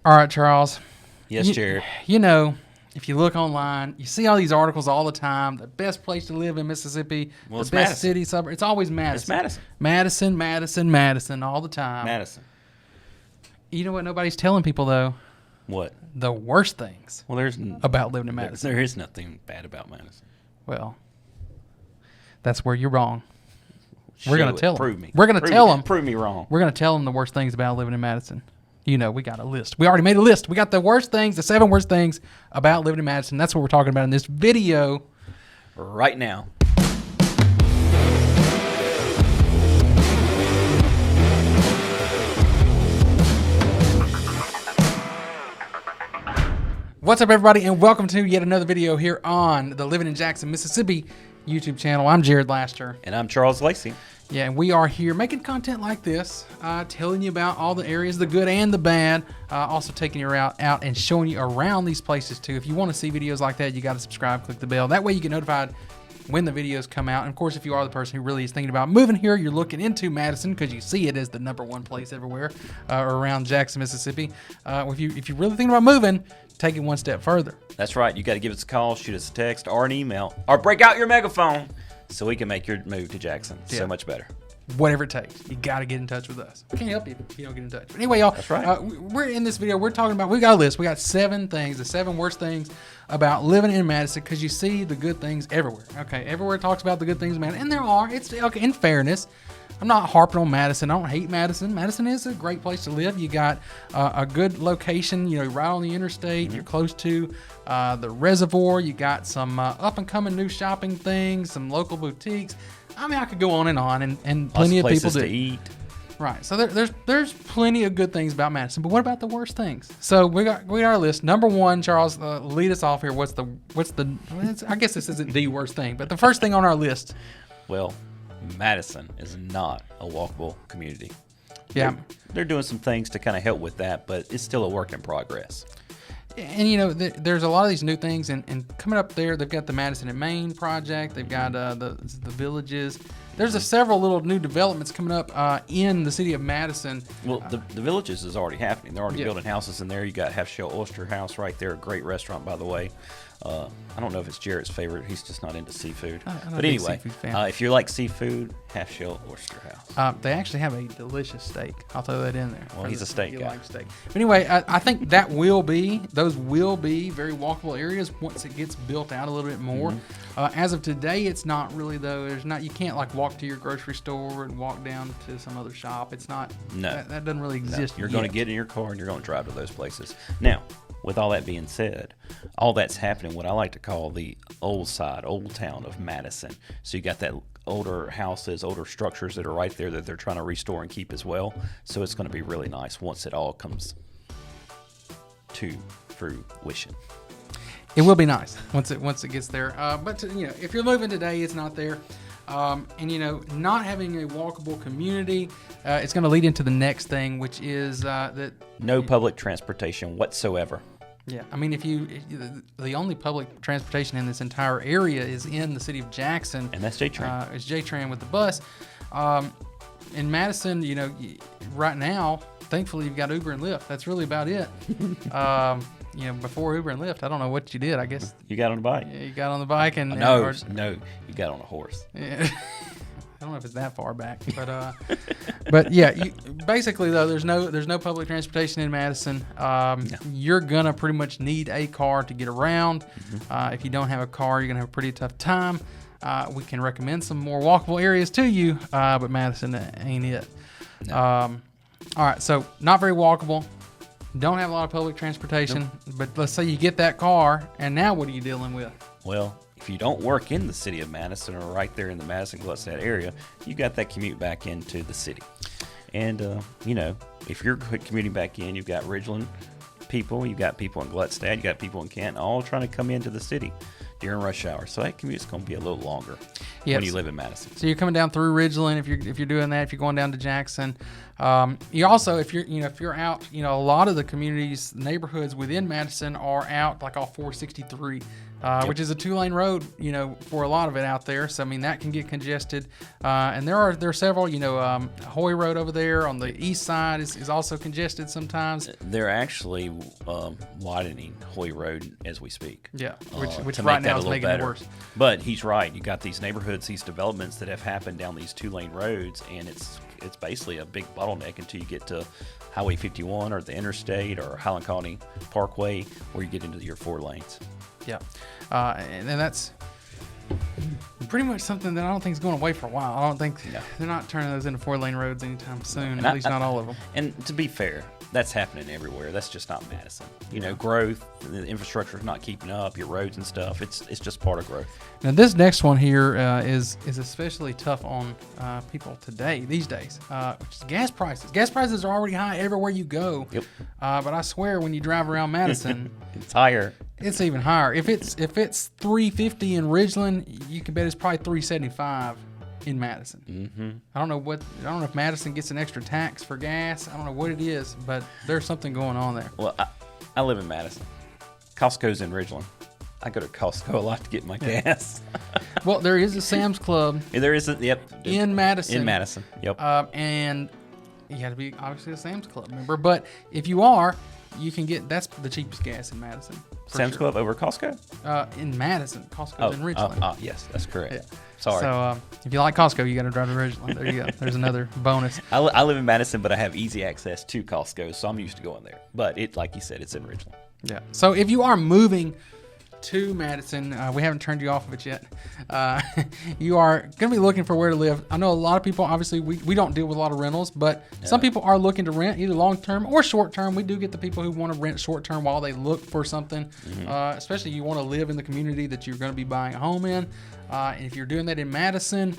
All right, Charles. Yes, Jared. You know, if you look online, you see all these articles all the time. The best place to live in Mississippi, Well, the it's best Madison. city, suburb. It's always Madison. It's Madison. Madison, all the time. Madison. You know what nobody's telling people, though? What? The worst things Well, about living in Madison. there is nothing bad about Madison. Well, that's where you're wrong. We're Show going it. to tell them. Prove me. We're going to tell them. Prove me wrong. We're going to tell them the worst things about living in Madison. You know, we got a list. We already made a list. We got the worst things, the 7 worst things about living in Madison. That's what we're talking about in this video. Right now. What's up, everybody, and welcome to yet another video here on the Living in Jackson, Mississippi YouTube channel. I'm Jared Laster. And I'm Charles Lacey. Yeah, and we are here making content like this, telling you about all the areas, the good and the bad, also taking you out and showing you around these places too. If you want to see videos like that, you got to subscribe, click the bell. That way you get notified when the videos come out. And of course, if you are the person who really is thinking about moving here, you're looking into Madison because you see it as the #1 place everywhere around Jackson, Mississippi. If you're really thinking about moving, take it one step further. That's right. You got to give us a call, shoot us a text, or an email, or break out your megaphone so we can make your move to Jackson so much better. Whatever it takes, you got to get in touch with us. We can't help you if you don't get in touch. But anyway, y'all, that's right. We're in this video. We're talking about, we got a list. We got 7 things, the 7 worst things about living in Madison, because you see the good things everywhere. Okay, everywhere talks about the good things, man, and there are. It's okay. In fairness, I'm not harping on Madison. I don't hate Madison. Madison is a great place to live. You got a good location. You know, right on the interstate. Mm-hmm. You're close to the reservoir. You got some up and coming new shopping things, some local boutiques. I mean, I could go on, and plenty of people do. To eat. Right. So there's plenty of good things about Madison, but what about the worst things? So we got our list. #1, Charles, lead us off here. What's the? I guess this isn't the worst thing, but the first thing on our list. Well, Madison is not a walkable community. Yeah. They're doing some things to kind of help with that, but it's still a work in progress. And, you know, there's a lot of these new things, and coming up there, they've got the Madison and Maine project. They've got the villages. There's several little new developments coming up in the city of Madison. Well, the villages is already happening. They're already building houses in there. You got Half Shell Oyster House right there, a great restaurant, by the way. I don't know if it's Jared's favorite. He's just not into seafood. But anyway, if you like seafood, Half Shell Oyster House. They actually have a delicious steak. I'll throw that in there. Well, he's a steak guy. Like steak. But anyway, I think those will be very walkable areas once it gets built out a little bit more. Mm-hmm. As of today, it's not really, though. You can't like walk to your grocery store and walk down to some other shop. It's not. No. That doesn't really exist. You're going to get in your car and you're going to drive to those places. Now, with all that being said, all that's happening what I like to call the old town of Madison. So you got that older houses, older structures that are right there that they're trying to restore and keep as well. So it's going to be really nice once it all comes to fruition. It will be nice once it gets there. But you know, if you're moving today, it's not there. And you know, not having a walkable community, it's going to lead into the next thing, which is that no public transportation whatsoever. Yeah, I mean, if the only public transportation in this entire area is in the city of Jackson, and that's J-Train. It's J-Train with the bus. In Madison, you know, right now, thankfully you've got Uber and Lyft. That's really about it. You know, before Uber and Lyft, I don't know what you did. I guess you got on the bike. Yeah, you got on the bike and no, you got on a horse. Yeah. I don't know if it's that far back, but yeah. Basically, though, there's no public transportation in Madison. No. You're gonna pretty much need a car to get around. Mm-hmm. If you don't have a car, you're gonna have a pretty tough time. We can recommend some more walkable areas to you, but Madison ain't it. No. All right, so not very walkable. Don't have a lot of public transportation, but let's say you get that car, and now what are you dealing with? Well, if you don't work in the city of Madison or right there in the Madison-Gluckstadt area, you got that commute back into the city. And, you know, if you're commuting back in, you've got Ridgeland people, you've got people in Gluckstadt, you got people in Canton, all trying to come into the city during rush hour. So that commute's going to be a little longer when you live in Madison. So you're coming down through Ridgeland if you're doing that. If you're going down to Jackson, you also if you're out, you know, a lot of the neighborhoods within Madison are out like off 463. which is a 2-lane road, for a lot of it out there. So, I mean, that can get congested. And there are several, Hoy Road over there on the east side is also congested sometimes. They're actually widening Hoy Road as we speak. Yeah, which to right make that now a is little making better. it worse. But he's right. You got these neighborhoods, these developments that have happened down these 2-lane roads, and it's basically a big bottleneck until you get to Highway 51 or the interstate or Highland Colony Parkway, where you get into your 4 lanes. Yeah, and that's pretty much something that I don't think is going away for a while. I don't think they're not turning those into 4-lane roads anytime soon. And at least not all of them. And to be fair, that's happening everywhere. That's just not Madison. Growth, the infrastructure is not keeping up. Your roads and stuff. It's just part of growth. Now this next one here is especially tough on people these days, which is gas prices. Gas prices are already high everywhere you go. Yep. But I swear, when you drive around Madison, it's higher. It's even higher. If it's $3.50 in Ridgeland, you can bet it's probably $3.75 in Madison. Mm-hmm. I don't know if Madison gets an extra tax for gas. I don't know what it is, but there's something going on there. Well, I live in Madison. Costco's in Ridgeland. I go to Costco a lot to get my gas. Well, there is a Sam's Club. There is in Madison. In Madison, yep. And you got to be obviously a Sam's Club member. But if you are, you can get that's the cheapest gas in Madison. Sam's Club over Costco? In Madison, Costco's in Ridgeland. Yes, that's correct. Yeah. Sorry. So if you like Costco, you got to drive to Ridgeland. There you go. There's another bonus. I live in Madison, but I have easy access to Costco, so I'm used to going there. But like you said, it's in Ridgeland. Yeah. So if you are moving to Madison, we haven't turned you off of it yet. You are going to be looking for where to live. I know a lot of people, obviously, we don't deal with a lot of rentals, but some people are looking to rent either long-term or short-term. We do get the people who want to rent short-term while they look for something, especially you want to live in the community that you're going to be buying a home in. And if you're doing that in Madison,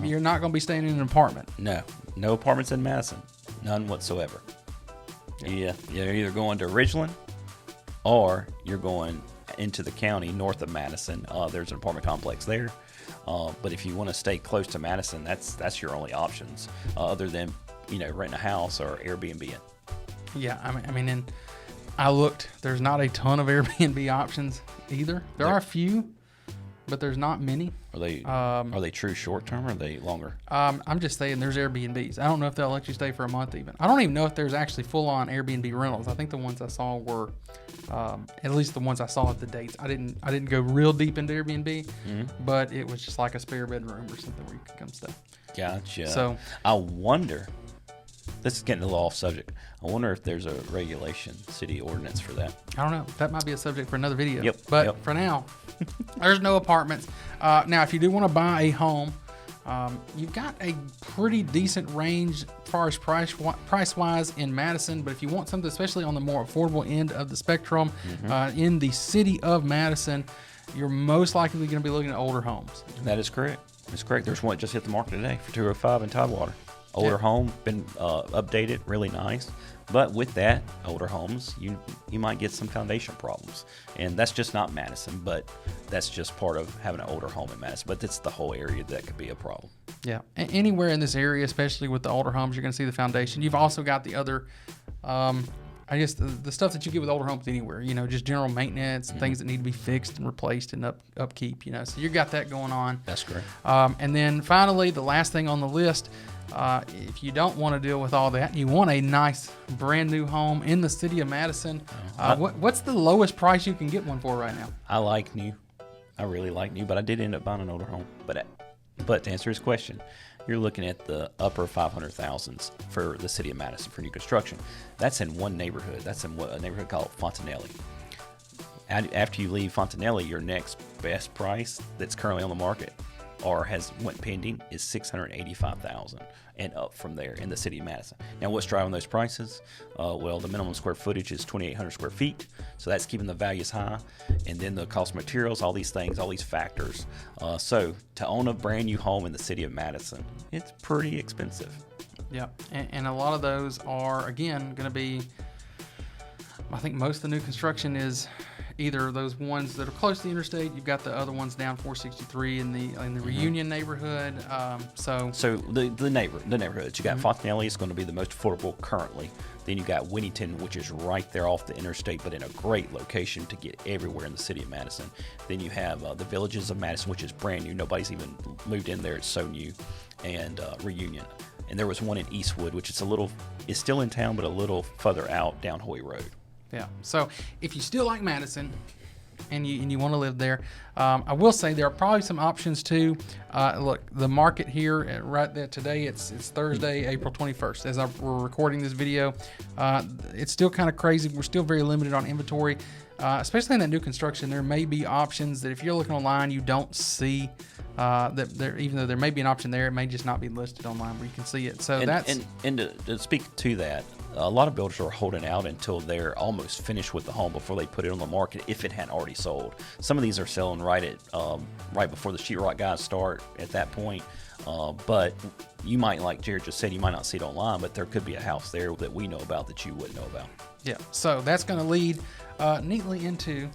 you're not going to be staying in an apartment. No apartments in Madison. None whatsoever. Yeah, you're either going to Ridgeland or you're going into the county north of Madison. There's an apartment complex there. But if you want to stay close to Madison, that's your only options other than, renting a house or Airbnb. Yeah, I mean, and I looked. There's not a ton of Airbnb options either. There are a few, but there's not many. Are they true short term or are they longer? I'm just saying there's Airbnbs. I don't know if they'll let you stay for a month even. I don't even know if there's actually full on Airbnb rentals. I think the ones I saw were, at least the ones I saw at the dates. I didn't go real deep into Airbnb, but it was just like a spare bedroom or something where you could come stay. Gotcha. So I wonder. This is getting a little off subject. I wonder if there's a regulation, city ordinance for that. I don't know. That might be a subject for another video. Yep. But for now, there's no apartments. Now, if you do want to buy a home, you've got a pretty decent range as far as price-wise in Madison. But if you want something, especially on the more affordable end of the spectrum, in the city of Madison, you're most likely going to be looking at older homes. That is correct. That's correct. There's one that just hit the market today for $205 in Tidewater. Older home, been updated, really nice. But with that, older homes, you might get some foundation problems. And that's just not Madison, but that's just part of having an older home in Madison. But it's the whole area that could be a problem. Yeah, anywhere in this area, especially with the older homes, you're going to see the foundation. You've also got the other, I guess, the stuff that you get with older homes anywhere, just general maintenance, things that need to be fixed and replaced and upkeep, So you got that going on. That's correct. And then finally, the last thing on the list, if you don't want to deal with all that, you want a nice brand new home in the city of Madison. What's the lowest price you can get one for right now? I like new. I really like new, but I did end up buying an older home. But to answer his question, you're looking at the upper 500,000s for the city of Madison for new construction. That's in one neighborhood. That's in a neighborhood called Fontanelli. After you leave Fontanelli, your next best price that's currently on the market or went pending is $685,000 and up from there in the city of Madison. Now, what's driving those prices? Well, the minimum square footage is 2,800 square feet, so that's keeping the values high. And then the cost of materials, all these things, all these factors. So to own a brand new home in the city of Madison, it's pretty expensive. Yeah, and a lot of those are, again, going to be, I think most of the new construction is either those ones that are close to the interstate. You've got the other ones down 463 in the Reunion neighborhood. So the neighborhoods. You got Fontanelli is going to be the most affordable currently. Then you got Winnington, which is right there off the interstate, but in a great location to get everywhere in the city of Madison. Then you have the Villages of Madison, which is brand new. Nobody's even moved in there. It's so new. And Reunion. And there was one in Eastwood, which is still in town, but a little further out down Hoy Road. Yeah. So if you still like Madison and you want to live there, I will say there are probably some options too. Look, the market here right there today, it's Thursday, April 21st. As we're recording this video, it's still kind of crazy. We're still very limited on inventory, especially in that new construction. There may be options that if you're looking online, you don't see. That there, even though there may be an option there, it may just not be listed online where you can see it. So and to speak to that, a lot of builders are holding out until they're almost finished with the home before they put it on the market if it hadn't already sold. Some of these are selling right before the sheetrock guys start at that point. But you might, like Jared just said, you might not see it online, but there could be a house there that we know about that you wouldn't know about. Yeah. So that's going to lead neatly into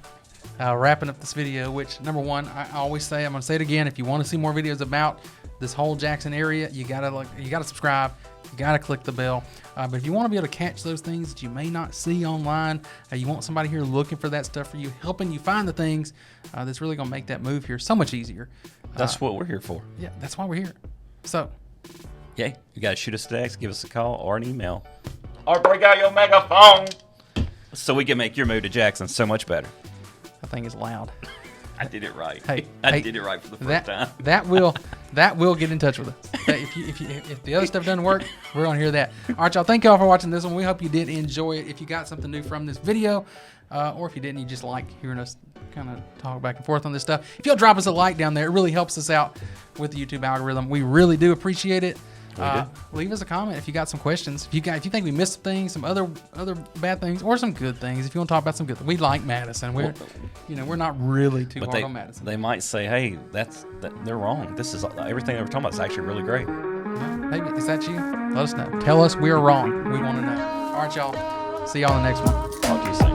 wrapping up this video, which number one, I always say, I'm going to say it again. If you want to see more videos about this whole Jackson area, you gotta subscribe. You gotta click the bell. But if you want to be able to catch those things that you may not see online, you want somebody here looking for that stuff for you, helping you find the things that's really going to make that move here so much easier. That's what we're here for. Yeah, that's why we're here. So, yeah, you got to shoot us a text, give us a call or an email, or break out your megaphone so we can make your move to Jackson so much better. That thing is loud. I did it right. Hey, I did it right for the first time. That will get in touch with us. If the other stuff doesn't work, we're gonna hear that. All right, y'all. Thank y'all for watching this one. We hope you did enjoy it. If you got something new from this video, or if you didn't, you just like hearing us kind of talk back and forth on this stuff. If you'll drop us a like down there, it really helps us out with the YouTube algorithm. We really do appreciate it. Leave us a comment if you got some questions. If you think we missed some things, some other bad things, or some good things. If you want to talk about some good things, we like Madison. We're not really too hard on Madison. They might say, hey, they're wrong. This is everything they were talking about is actually really great. Maybe is that you? Let us know. Tell us we are wrong. We want to know. All right, y'all. See y'all in the next one. Talk to you soon.